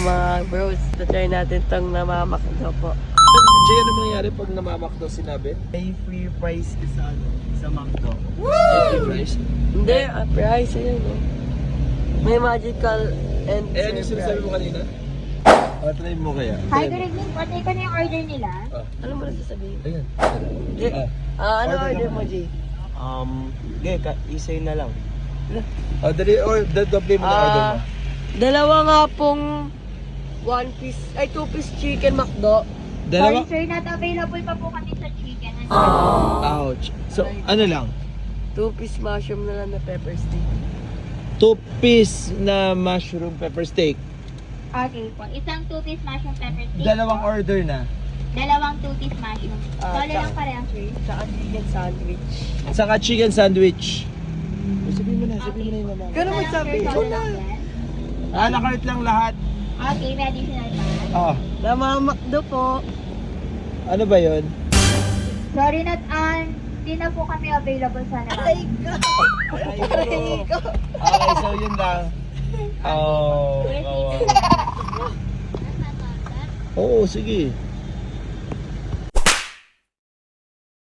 mga bros. Try natin tong namamakdo po. Jay, ano mangyayari pag namamakdo sinabi? May free price ka sa ano, sa McDo. Free price? Hindi, price yun no? May magical and Eh, ano yung sinasabi mo kanina? Try mo kaya. Hi, good evening po. Take ko na yung order nila. Ano mo na sasabihin? Ayan. Jay, ano order mo, Jay? Isay na lang. Dali, or doble mo na order mo. Dalawa nga pong 2-piece chicken McDo. Dalawa? Sorry sir, not available pa po kami sa chicken. Ouch. So, ano lang? 2-piece mushroom na lang na pepper steak. 2-piece na mushroom pepper steak. Okay po. Isang 2-piece mushroom pepper steak. Dalawang order na. Dalawang 2-piece mushroom. Solo lang parehas sir. Tsaka chicken sandwich. Saka chicken sandwich. Sabihin mo na yung mama. Ganun mo sabi. Solo lang yan. Nakart lang lahat. Okay, may additional pa. Namamakdo po. Ano ba yun? Sorry not hindi na po kami available sa naman. Okay, so yun lang. Oo, sige.